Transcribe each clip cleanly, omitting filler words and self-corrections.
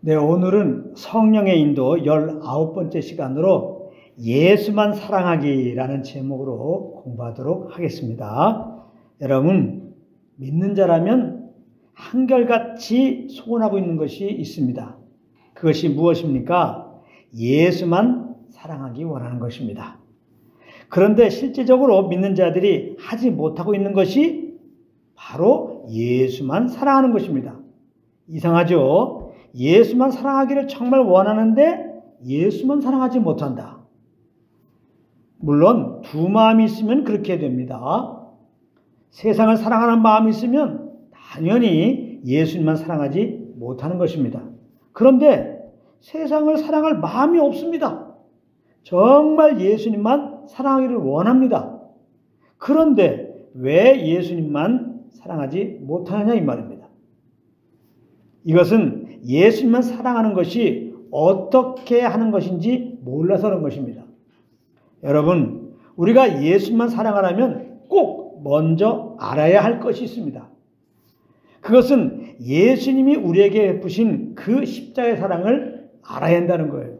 네, 오늘은 성령의 인도 19번째 시간으로 예수만 사랑하기라는 제목으로 공부하도록 하겠습니다. 여러분, 믿는 자라면 한결같이 소원하고 있는 것이 있습니다. 그것이 무엇입니까? 예수만 사랑하기 원하는 것입니다. 그런데 실제적으로 믿는 자들이 하지 못하고 있는 것이 바로 예수만 사랑하는 것입니다. 이상하죠? 예수만 사랑하기를 정말 원하는데 예수만 사랑하지 못한다. 물론 두 마음이 있으면 그렇게 됩니다. 세상을 사랑하는 마음이 있으면 당연히 예수님만 사랑하지 못하는 것입니다. 그런데 세상을 사랑할 마음이 없습니다. 정말 예수님만 사랑하기를 원합니다. 그런데 왜 예수님만 사랑하지 못하느냐 이 말입니다. 이것은 예수님만 사랑하는 것이 어떻게 하는 것인지 몰라서 그런 것입니다. 여러분, 우리가 예수님만 사랑하려면 꼭 먼저 알아야 할 것이 있습니다. 그것은 예수님이 우리에게 베푸신 그 십자가의 사랑을 알아야 한다는 거예요.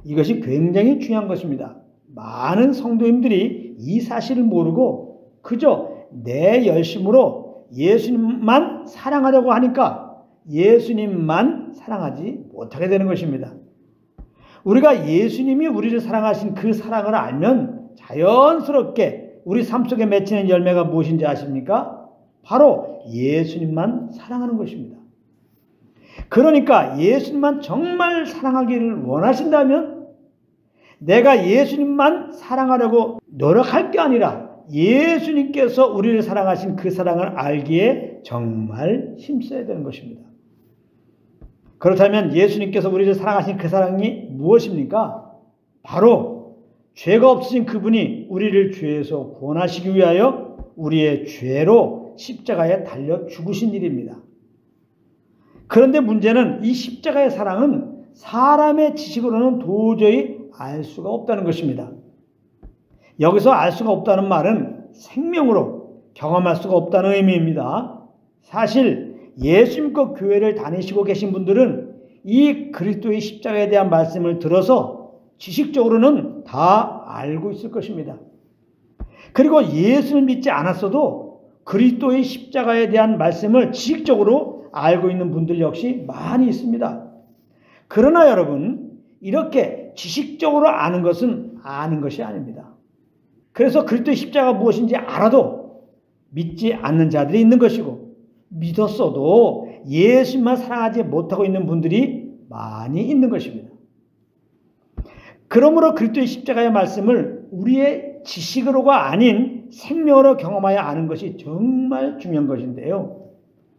이것이 굉장히 중요한 것입니다. 많은 성도님들이 이 사실을 모르고 그저 내 열심으로 예수님만 사랑하려고 하니까 예수님만 사랑하지 못하게 되는 것입니다. 우리가 예수님이 우리를 사랑하신 그 사랑을 알면 자연스럽게 우리 삶 속에 맺히는 열매가 무엇인지 아십니까? 바로 예수님만 사랑하는 것입니다. 그러니까 예수님만 정말 사랑하기를 원하신다면 내가 예수님만 사랑하려고 노력할 게 아니라 예수님께서 우리를 사랑하신 그 사랑을 알기에 정말 힘써야 되는 것입니다. 그렇다면 예수님께서 우리를 사랑하신 그 사랑이 무엇입니까? 바로 죄가 없으신 그분이 우리를 죄에서 구원하시기 위하여 우리의 죄로 십자가에 달려 죽으신 일입니다. 그런데 문제는 이 십자가의 사랑은 사람의 지식으로는 도저히 알 수가 없다는 것입니다. 여기서 알 수가 없다는 말은 생명으로 경험할 수가 없다는 의미입니다. 사실 예수님과 교회를 다니시고 계신 분들은 이 그리스도의 십자가에 대한 말씀을 들어서 지식적으로는 다 알고 있을 것입니다. 그리고 예수를 믿지 않았어도 그리스도의 십자가에 대한 말씀을 지식적으로 알고 있는 분들 역시 많이 있습니다. 그러나 여러분, 이렇게 지식적으로 아는 것은 아는 것이 아닙니다. 그래서 그리스도의 십자가가 무엇인지 알아도 믿지 않는 자들이 있는 것이고 믿었어도 예수님만 사랑하지 못하고 있는 분들이 많이 있는 것입니다. 그러므로 그리스도의 십자가의 말씀을 우리의 지식으로가 아닌 생명으로 경험하여 아는 것이 정말 중요한 것인데요.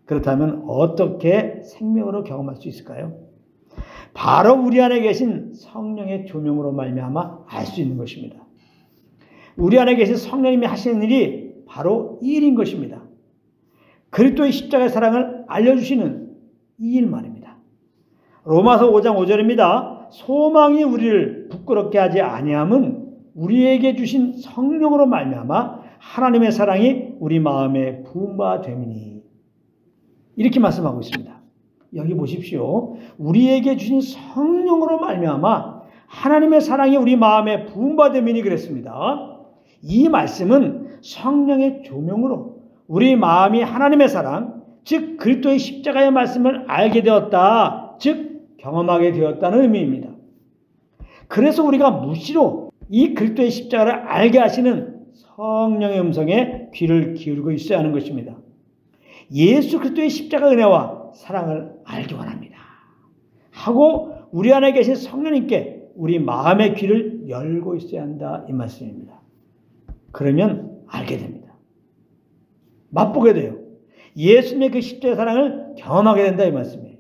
그렇다면 어떻게 생명으로 경험할 수 있을까요? 바로 우리 안에 계신 성령의 조명으로 말미암아 알 수 있는 것입니다. 우리 안에 계신 성령님이 하시는 일이 바로 이 일인 것입니다. 그리스도의 십자가의 사랑을 알려주시는 이 일 말입니다. 로마서 5장 5절입니다. 소망이 우리를 부끄럽게 하지 아니함은 우리에게 주신 성령으로 말미암아 하나님의 사랑이 우리 마음에 부은 바 됨이니. 이렇게 말씀하고 있습니다. 여기 보십시오. 우리에게 주신 성령으로 말미암아 하나님의 사랑이 우리 마음에 부은 바 됨이니 그랬습니다. 이 말씀은 성령의 조명으로 우리 마음이 하나님의 사랑, 즉 그리스도의 십자가의 말씀을 알게 되었다, 즉 경험하게 되었다는 의미입니다. 그래서 우리가 무시로 이 그리스도의 십자가를 알게 하시는 성령의 음성에 귀를 기울이고 있어야 하는 것입니다. 예수 그리스도의 십자가 은혜와 사랑을 알기 원합니다. 하고 우리 안에 계신 성령님께 우리 마음의 귀를 열고 있어야 한다 이 말씀입니다. 그러면 알게 됩니다. 맛보게 돼요. 예수님의 그 십자가의 사랑을 경험하게 된다 이 말씀이에요.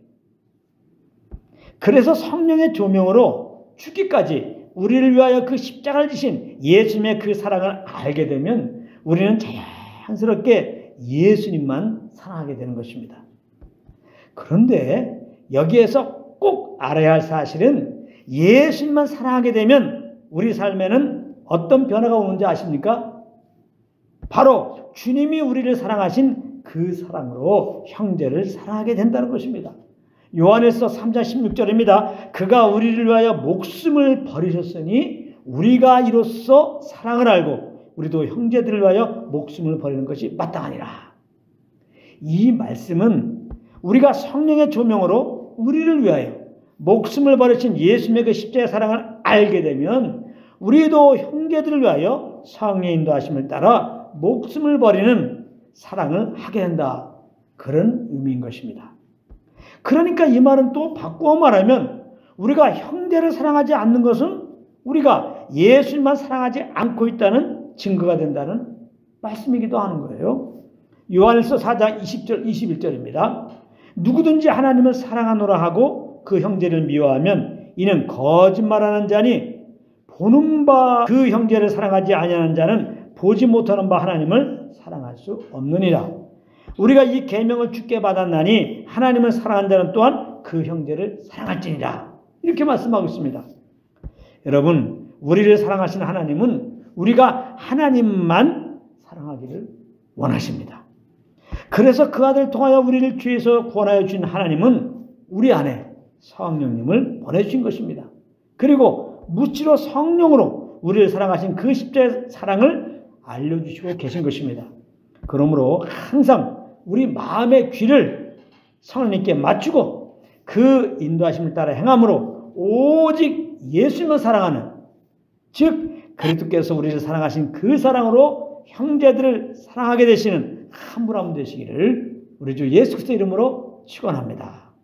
그래서 성령의 조명으로 죽기까지 우리를 위하여 그 십자가를 지신 예수님의 그 사랑을 알게 되면 우리는 자연스럽게 예수님만 사랑하게 되는 것입니다. 그런데 여기에서 꼭 알아야 할 사실은 예수님만 사랑하게 되면 우리 삶에는 어떤 변화가 오는지 아십니까? 바로 주님이 우리를 사랑하신 그 사랑으로 형제를 사랑하게 된다는 것입니다. 요한일서 3장 16절입니다. 그가 우리를 위하여 목숨을 버리셨으니 우리가 이로써 사랑을 알고 우리도 형제들을 위하여 목숨을 버리는 것이 마땅하니라. 이 말씀은 우리가 성령의 조명으로 우리를 위하여 목숨을 버리신 예수님의 그 십자가의 사랑을 알게 되면 우리도 형제들을 위하여 성령의 인도하심을 따라 목숨을 버리는 사랑을 하게 된다. 그런 의미인 것입니다. 그러니까 이 말은 또 바꾸어 말하면 우리가 형제를 사랑하지 않는 것은 우리가 예수님만 사랑하지 않고 있다는 증거가 된다는 말씀이기도 하는 거예요. 요한일서 4장 20절 21절입니다. 누구든지 하나님을 사랑하노라 하고 그 형제를 미워하면 이는 거짓말하는 자니 보는 바 그 형제를 사랑하지 아니하는 자는 보지 못하는 바 하나님을 사랑할 수 없느니라. 우리가 이 계명을 주께 받았나니 하나님을 사랑하는 자는 또한 그 형제를 사랑할지니라. 이렇게 말씀하고 있습니다. 여러분, 우리를 사랑하신 하나님은 우리가 하나님만 사랑하기를 원하십니다. 그래서 그 아들을 통하여 우리를 죄에서 구원하여 주신 하나님은 우리 안에 성령님을 보내주신 것입니다. 그리고 무찌로 성령으로 우리를 사랑하신 그 십자의 사랑을 알려주시고 계신 것입니다. 그러므로 항상 우리 마음의 귀를 성령님께 맞추고 그 인도하심을 따라 행함으로 오직 예수님을 사랑하는, 즉 그리스도께서 우리를 사랑하신 그 사랑으로 형제들을 사랑하게 되시는 한 분 한 분 되시기를 우리 주 예수 그리스도 이름으로 축원합니다.